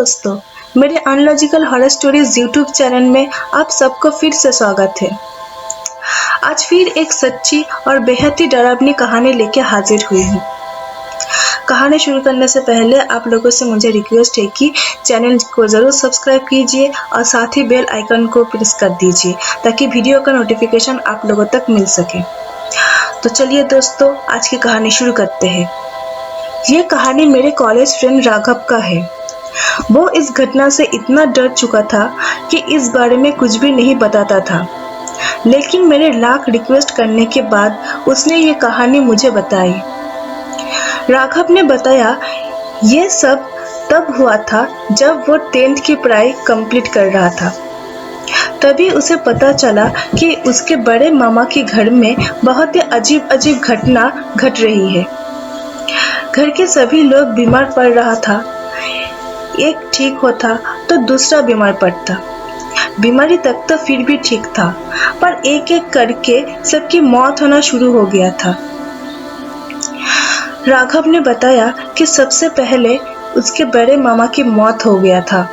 दोस्तों, मेरे analogical horror stories YouTube channel में आप सबको फिर से स्वागत है। आज फिर एक सच्ची और बेहद ही डरावनी कहानी लेके हाजिर हुई हूँ। कहानी शुरू करने से पहले आप लोगों से मुझे रिक्वेस्ट है कि चैनल को ज़रूर सब्सक्राइब कीजिए और साथ ही बेल आइकन को प्रेस कर दीजिए ताकि वीडियो का नोटिफिकेशन आप लोगों तक मिल सके। तो चलिए दोस्तों, आज की कहानी शुरू करते हैं। ये कहानी मेरे कॉलेज फ्रेंड राघव का है। वो इस घटना से इतना डर चुका था कि इस बारे में कुछ भी नहीं बताता था, लेकिन मेरे लाख रिक्वेस्ट करने के बाद उसने ये कहानी मुझे बताई। राघव ने बताया ये सब तब हुआ था जब वो 10th की पढ़ाई कंप्लीट कर रहा था। तभी उसे पता चला कि उसके बड़े मामा के घर में बहुत ही अजीब अजीब घटना घट रही है। घर के सभी लोग बीमार पड़ रहा था। एक ठीक होता तो दूसरा बीमार पड़ता। बीमारी तक तो फिर भी ठीक था, पर एक एक करके सबकी मौत होना शुरू हो गया था। राघव ने बताया कि सबसे पहले उसके बड़े मामा की मौत हो गया था,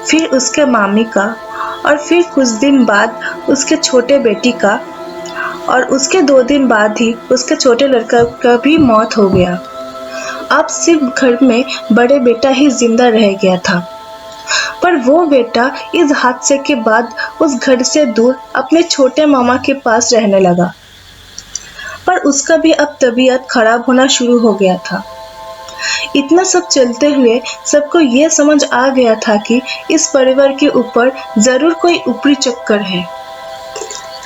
फिर उसके मामी का, और फिर कुछ दिन बाद उसके छोटे बेटी का, और उसके 2 दिन बाद ही उसके छोटे लड़का का भी मौत हो गया। अब सिर्फ घर में बड़े बेटा ही जिंदा रह गया था, पर वो बेटा इस हादसे के बाद उस घर से दूर अपने छोटे मामा के पास रहने लगा। पर उसका भी अब तबीयत खराब होना शुरू हो गया था। इतना सब चलते हुए सबको ये समझ आ गया था कि इस परिवार के ऊपर जरूर कोई ऊपरी चक्कर है।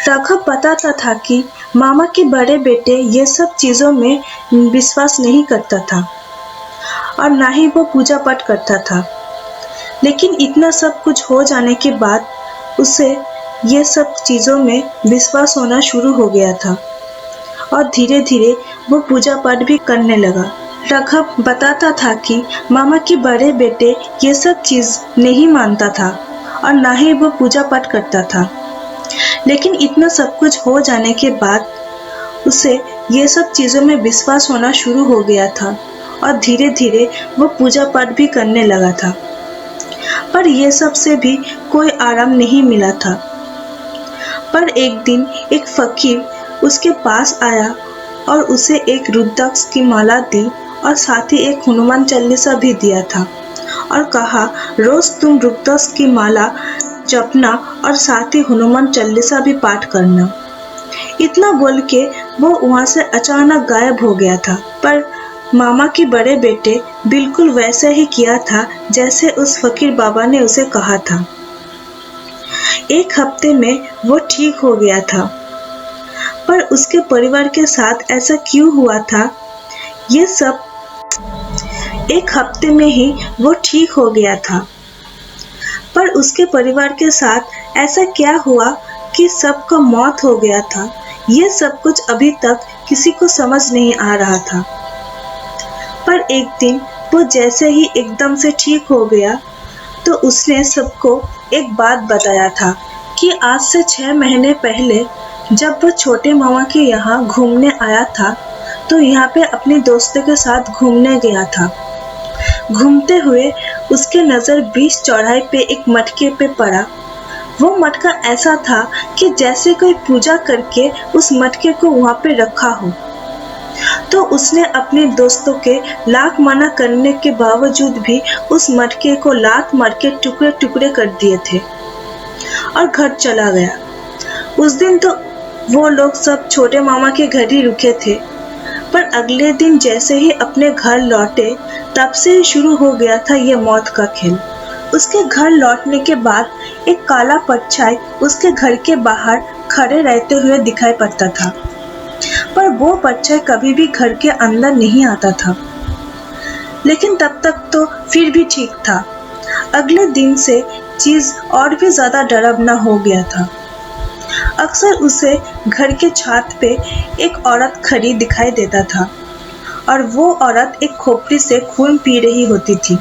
राघव बताता था कि मामा के बड़े बेटे ये सब चीज़ों में विश्वास नहीं करता था और ना ही वो पूजा पाठ करता था, लेकिन इतना सब कुछ हो जाने के बाद उसे ये सब चीज़ों में विश्वास होना शुरू हो गया था और धीरे धीरे वो पूजा पाठ भी करने लगा। राघव बताता था कि मामा के बड़े बेटे ये सब चीज़ नहीं मानता था और ना ही वो पूजा पाठ करता था, लेकिन इतना सब कुछ हो जाने के बाद उसे ये सब चीज़ों में विश्वास होना शुरू हो गया था और धीरे धीरे वो पूजा पाठ भी करने लगा था। पर ये सब से भी कोई आराम नहीं मिला था। पर एक दिन एक फकीर उसके पास आया और उसे एक रुद्राक्ष की माला दी और साथ ही एक हनुमान चालीसा भी दिया था और कहा रोज तुम रुद्राक्ष की माला जपना और साथ ही हनुमान चालीसा भी पाठ करना। इतना बोल के वो वहाँ से अचानक गायब हो गया था। पर मामा के बड़े बेटे बिल्कुल वैसे ही किया था जैसे उस फकीर बाबा ने उसे कहा था। 1 हफ्ते में वो ठीक हो गया था। पर उसके परिवार के साथ ऐसा क्यों हुआ था? ये सब 1 हफ्ते में ही वो ठीक हो गया था, पर उसके परिवार के साथ ऐसा क्या हुआ कि सबका मौत हो गया था? ये सब कुछ अभी तक किसी को समझ नहीं आ रहा था। पर एक दिन वो जैसे ही एकदम से ठीक हो गया तो उसने सबको एक बात बताया था कि आज से 6 महीने पहले जब वो छोटे मामा के यहाँ घूमने आया था तो यहाँ पे अपने दोस्तों के साथ घूमने गया था। घूमते हुए उसके नज़र बीच चौराहे पे एक मटके पे पड़ा। वो मटका ऐसा था कि जैसे कोई पूजा करके उस मटके को वहाँ पे रखा हो। तो उसने अपने दोस्तों के लाख मना करने के बावजूद भी उस मटके को लात मार के टुकड़े टुकड़े कर दिए थे और घर चला गया। उस दिन तो वो लोग सब छोटे मामा के घर ही रुके थे, पर अगले दिन जैसे ही अपने घर लौटे तब से ही शुरू हो गया था ये मौत का खेल। उसके घर लौटने के बाद एक काला परछाई उसके घर के बाहर खड़े रहते हुए दिखाई पड़ता था, पर वो परछाई कभी भी घर के अंदर नहीं आता था। लेकिन तब तक तो फिर भी ठीक था। अगले दिन से चीज़ और भी ज़्यादा डरावना हो गया था। अक्सर उसे घर के छत पे एक औरत खड़ी दिखाई देता था और वो औरत एक खोपड़ी से खून पी रही होती थी।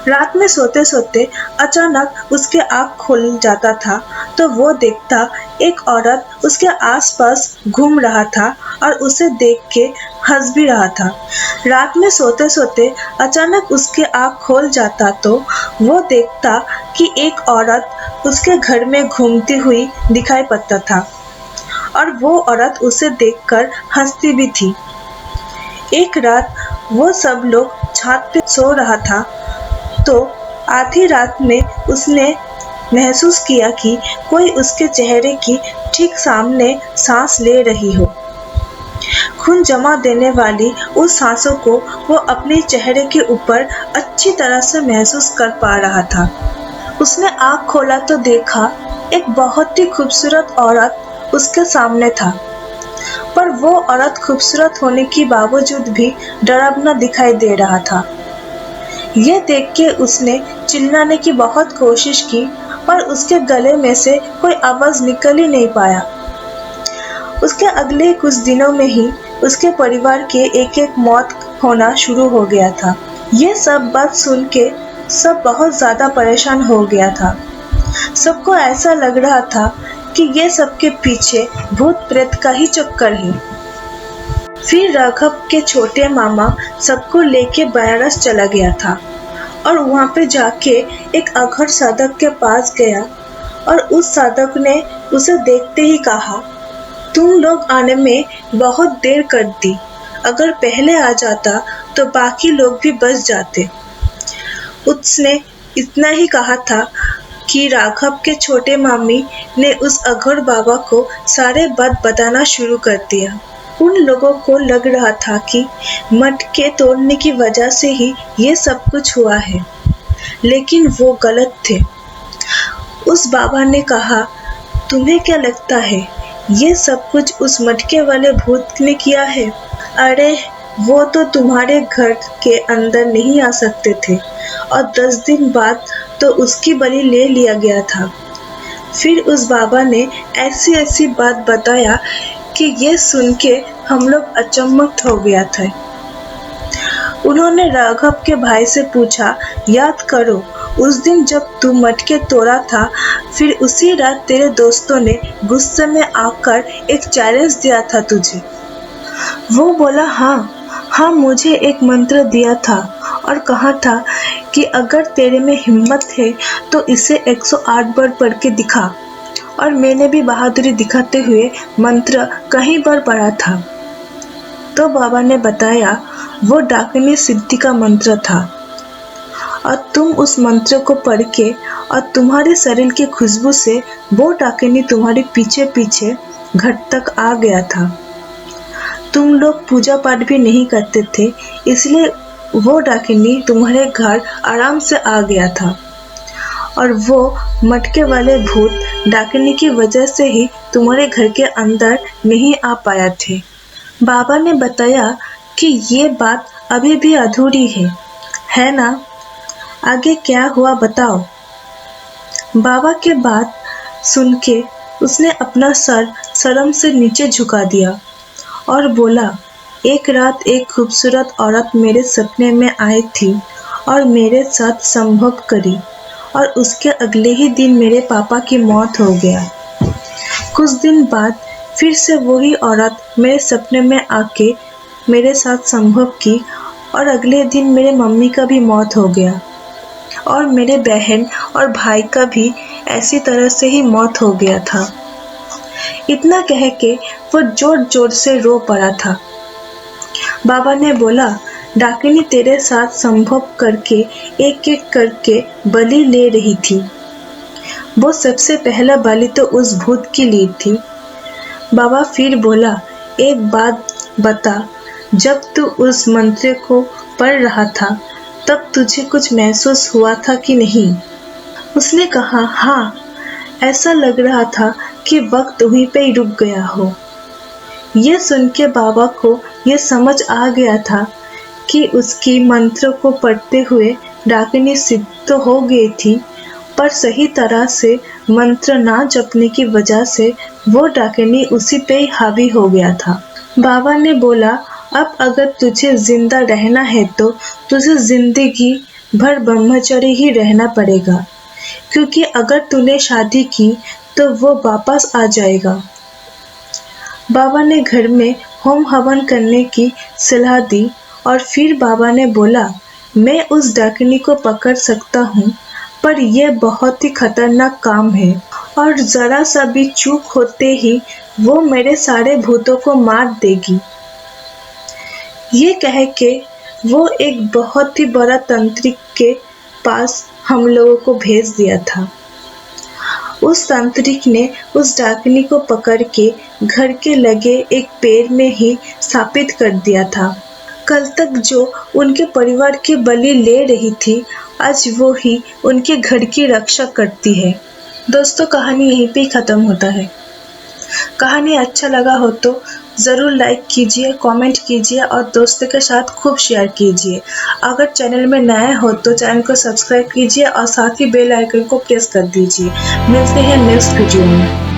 रात में सोते सोते अचानक उसके आँख खुल जाता था तो वो देखता एक औरत उसके आसपास घूम रहा था और उसे देख के हंस भी रहा था। रात में सोते सोते अचानक उसके आँख खोल जाता तो वो देखता कि एक औरत उसके घर में घूमती हुई दिखाई पड़ता था और वो औरत उसे देखकर हंसती भी थी। एक रात वो सब लोग छत पे सो रहा था तो आधी रात में उसने महसूस किया कि कोई उसके चेहरे की ठीक सामने सांस ले रही हो। खून जमा देने वाली उस सांसों को वो अपने चेहरे के ऊपर अच्छी तरह से महसूस कर पा रहा था। उसने आँख खोला तो देखा एक बहुत ही खूबसूरत औरत उसके सामने था, पर वो औरत खूबसूरत होने के बावजूद भी डरावना दिखाई दे रहा था। ये देख के उसने चिल्लाने की बहुत कोशिश की, पर उसके गले में से कोई आवाज निकल ही नहीं पाया। उसके अगले कुछ दिनों में ही उसके परिवार के एक एक मौत होना शुरू हो गया था। ये सब बात सुन के सब बहुत ज्यादा परेशान हो गया था। सबको ऐसा लग रहा था कि ये सबके पीछे भूत प्रेत का ही चक्कर है। फिर राघव के छोटे मामा सबको लेके बनारस चला गया था और वहाँ पे जाके एक अघड़ साधक के पास गया और उस साधक ने उसे देखते ही कहा, तुम लोग आने में बहुत देर कर दी, अगर पहले आ जाता तो बाकी लोग भी बच जाते। उसने इतना ही कहा था कि राघव के छोटे मामी ने उस अघड़ बाबा को सारे बात बताना शुरू कर दिया। उन लोगों को लग रहा था कि मटके तोड़ने की वजह से ही ये सब कुछ हुआ है, लेकिन वो गलत थे। उस बाबा ने कहा, तुम्हें क्या लगता है ये सब कुछ उस मटके वाले भूत ने किया है? अरे वो तो तुम्हारे घर के अंदर नहीं आ सकते थे और 10 दिन बाद तो उसकी बलि ले लिया गया था। फिर उस बाबा ने ऐसी ऐसी बात बताया कि ये सुन के हम लोग अचंभित हो गया था। उन्होंने राघव के भाई से पूछा, याद करो उस दिन जब तू मटके तोड़ा था, फिर उसी रात तेरे दोस्तों ने गुस्से में आकर एक चैलेंज दिया था तुझे। वो बोला, हाँ मुझे एक मंत्र दिया था और कहा था कि अगर तेरे में हिम्मत है तो इसे 108 बार पढ़ के दिखा। और मैंने भी बहादुरी दिखाते हुए मंत्र कई बार पढ़ा था। तो बाबा ने बताया वो डाकिनी सिद्धि का मंत्र था और तुम उस मंत्र को पढ़ के और तुम्हारे शरीर की खुशबू से वो डाकिनी तुम्हारे पीछे पीछे घर तक आ गया था। तुम लोग पूजा पाठ भी नहीं करते थे, इसलिए वो डाकिनी तुम्हारे घर आराम से आ गया था और वो मटके वाले भूत डाकिनी की वजह से ही तुम्हारे घर के अंदर नहीं आ पाया थे। बाबा ने बताया कि ये बात अभी भी अधूरी है ना? आगे क्या हुआ बताओ। बाबा के बात सुन के उसने अपना सर शर्म से नीचे झुका दिया और बोला, एक रात एक खूबसूरत औरत मेरे सपने में आई थी और मेरे साथ संभोग करी और उसके अगले ही दिन मेरे पापा की मौत हो गया। कुछ दिन बाद फिर से वही औरत मेरे सपने में आके मेरे साथ संभोग की और अगले दिन मेरे मम्मी का भी मौत हो गया और मेरे बहन और भाई का भी ऐसी तरह से ही मौत हो गया था। इतना कह के वो जोर जोर से रो पड़ा था। बाबा ने बोला, डाकिनी तेरे साथ संभोग करके एक एक करके बलि ले रही थी। वो सबसे पहला बलि तो उस भूत की ली थी। बाबा फिर बोला, एक बात बता, जब तू उस मंत्र को पढ़ रहा था तब तुझे कुछ महसूस हुआ था कि नहीं? उसने कहा, हाँ, ऐसा लग रहा था कि वक्त वहीं पे ही रुक गया हो। ये सुन के बाबा को ये समझ आ गया था कि उसकी मंत्र को पढ़ते हुए डाकिनी सिद्ध तो हो गई थी, पर सही तरह से मंत्र ना जपने की वजह से वो डाकिनी उसी पे ही हावी हो गया था। बाबा ने बोला, अब अगर तुझे जिंदा रहना है तो तुझे जिंदगी भर ब्रह्मचर्य ही रहना पड़ेगा, क्योंकि अगर तूने शादी की तो वो वापस आ जाएगा। बाबा ने घर में होम हवन करने की सलाह दी और फिर बाबा ने बोला, मैं उस डाकिनी को पकड़ सकता हूँ, पर यह बहुत ही खतरनाक काम है और जरा सा भी चूक होते ही वो मेरे सारे भूतों को मार देगी। ये कह के वो एक बहुत ही बड़ा तांत्रिक के पास हम लोगों को भेज दिया था। उस तांत्रिक ने उस डाकिनी को पकड़ के घर के लगे एक पेड़ में ही स्थापित कर दिया था। कल तक जो उनके परिवार की बलि ले रही थी, आज वो ही उनके घर की रक्षा करती है। दोस्तों, कहानी यहीं पे ही खत्म होता है। कहानी अच्छा लगा हो तो ज़रूर लाइक कीजिए, कमेंट कीजिए और दोस्तों के साथ खूब शेयर कीजिए। अगर चैनल में नए हो तो चैनल को सब्सक्राइब कीजिए और साथ ही बेल आइकन को प्रेस कर दीजिए। मिलते हैं नेक्स्ट वीडियो में।